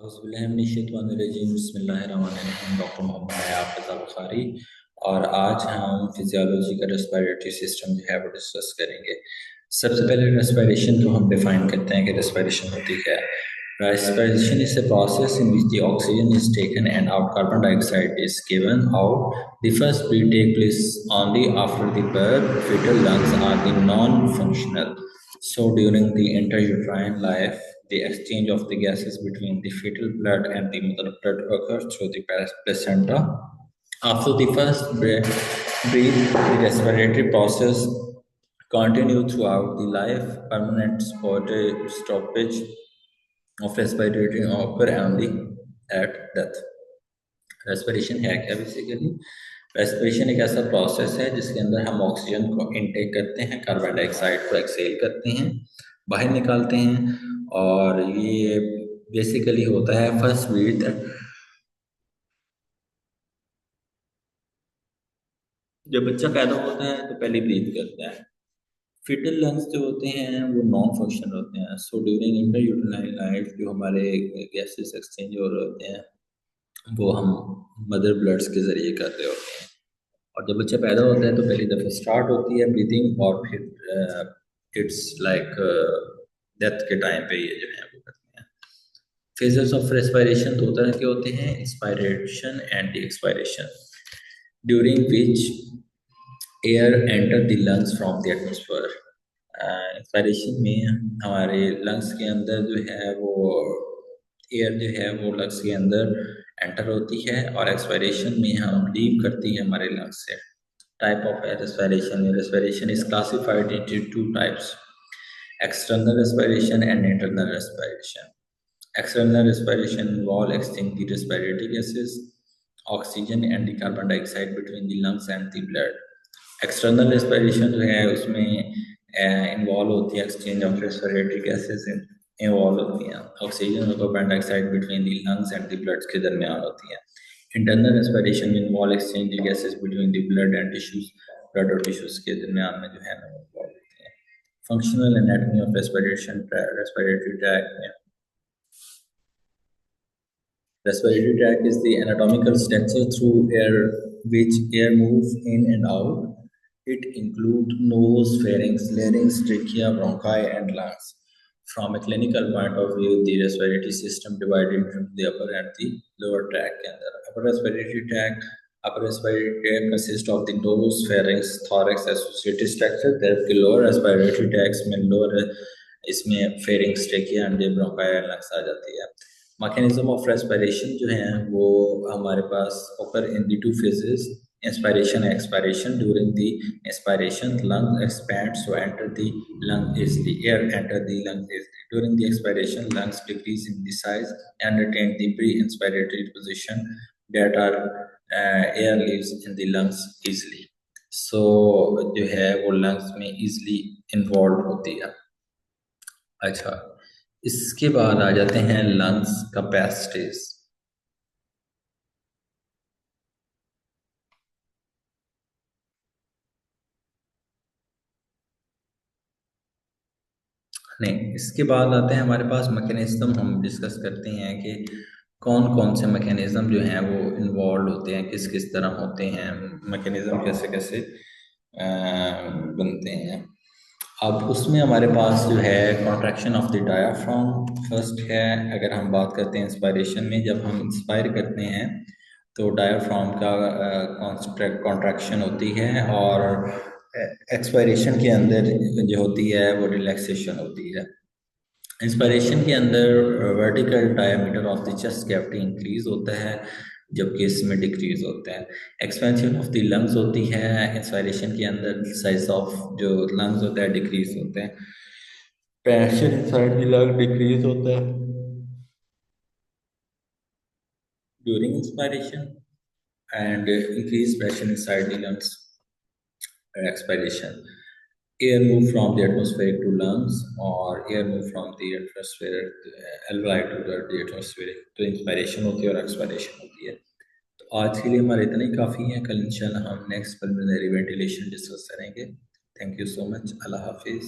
बिस्मिल्लाहिर्रहमानिर्रहीम। डॉक्टर मोहम्मद हयात बुखारी। और आज हम फिजियोलॉजी का रेस्पिरेटरी सिस्टम जो है वो डिस्कस करेंगे। सबसे पहले रेस्पिरेशन को हम डिफाइन करते हैं कि रेस्पिरेशन होती क्या है। Respiration is a process in which the oxygen is taken and out carbon dioxide is given out. The first breath takes place only after the birth. Fetal lungs are the non-functional. So during the intrauterine life, the exchange of the gases between the fetal blood and the mother blood occurs through the placenta. After the first breath, the respiratory process continues throughout the life. Permanent stoppage of respiratory occur only at death. Respiration है क्या basically? Respiration एक ऐसा process है जिसके अंदर हम oxygen को intake करते हैं, कार्बन डाइऑक्साइड को एक्सेल करते हैं, बाहर निकालते हैं। और ये बेसिकली होता है फर्स्ट ब्रीथ। जब बच्चा पैदा होता है तो पहले ब्रीथ करता है। फिटल लंग्स जो होते हैं वो नॉन फंक्शनल होते हैं। सो ड्यूरिंग इंट्रायूटेराइन लाइफ जो हमारे गैसेस एक्सचेंज हो रहे होते हैं वो हम मदर ब्लड्स के जरिए कर रहे होते हैं। और जब बच्चा पैदा होता है तो पहली दफ़े स्टार्ट होती है ब्रीदिंग, और फिर इट्स लाइक डेथ के टाइम पे ये जो है वो करते हैं। फेजेस ऑफ रेस्पिरेशन दो तरह के होते हैं, inspiration and expiration, during which air enter the lungs from the atmosphere. Inspiration में हमारे लंग्स के अंदर जो है वो एयर जो है वो लंग्स के अंदर एंटर होती है, और एक्सपायरेशन में हम लीव करती है हमारे लंग्स से। Type of air respiration. Respiration is classified into two types: external respiration and internal respiration. External respiration involve exchanging the respiratory gases, oxygen and the carbon dioxide between the lungs and the blood. External respiration जो है उसमें involve होती है exchange of respiratory gases, involve होती हैं oxygen और carbon dioxide between the lungs and the blood के दरमियान होती है। इंटरनल रेस्पिरेशन में involve exchange gases between the blood and tissues, blood और टिश्यूज के दरमियान में जो है ना इन्वॉल्व होती है। Functional anatomy of respiratory tract में, respiratory tract is the anatomical structure through air which air moves in and out. It includes nose, pharynx, larynx, trachea, bronchi, and lungs. From a clinical point of view, the respiratory system divided into the upper and the lower tract. And the upper respiratory tract consists of the nose, pharynx, thorax, associated structure. जबकि lower respiratory tracts में lower इसमें pharynx, trachea, and bronchi and lungs आ जाती है। Mechanism of respiration जो है वो हमारे पास occur in the two phases, inspiration and expiration. During the inspiration, lung expands to enter the lung easily. Air enter the lung easily. During the expiration, lungs decrease in the size and retain the pre-inspiratory position that are air leaves in the lungs easily. So जो है वो lungs में easily involved होती है। अच्छा, इसके बाद आ जाते हैं लंग्स कैपेसिटीज। नहीं, इसके बाद आते हैं हमारे पास मैकेनिज्म। हम डिस्कस करते हैं कि कौन कौन से मैकेनिज्म जो हैं वो इन्वॉल्व होते हैं, किस किस तरह होते हैं, मैकेनिज्म कैसे कैसे बनते हैं। अब उसमें हमारे पास जो है contraction of the diaphragm first है। अगर हम बात करते हैं इंस्पायरेशन में, जब हम इंस्पायर करते हैं तो डायाफ्राम का कॉन्ट्रैक्शन होती है, और एक्सपायरेशन के अंदर जो होती है वो रिलैक्सेशन होती है। इंस्पायरेशन के अंदर vertical diameter of the chest cavity increase होता है, जबकि इसमें डिक्रीज होता है। एक्सपेंशन ऑफ द लंग्स होती है इंस्पायरेशन के अंदर, साइज ऑफ जो लंग्स होता है डिक्रीज होता है। Pressure inside the lung decrease होता है during inspiration, and increased pressure inside the lungs at expiration. Air move from the atmospheric to lungs, or air move from the atmospheric alveoli to the atmospheric, तो inspiration होती है और expiration होती है। तो आज के लिए हमारे इतना ही काफ़ी है। कल इंशाल्लाह हम नेक्स्ट पल्मोनरी वेंटिलेशन डिस्कस करेंगे। Thank you so much. अल्लाह हाफिज़।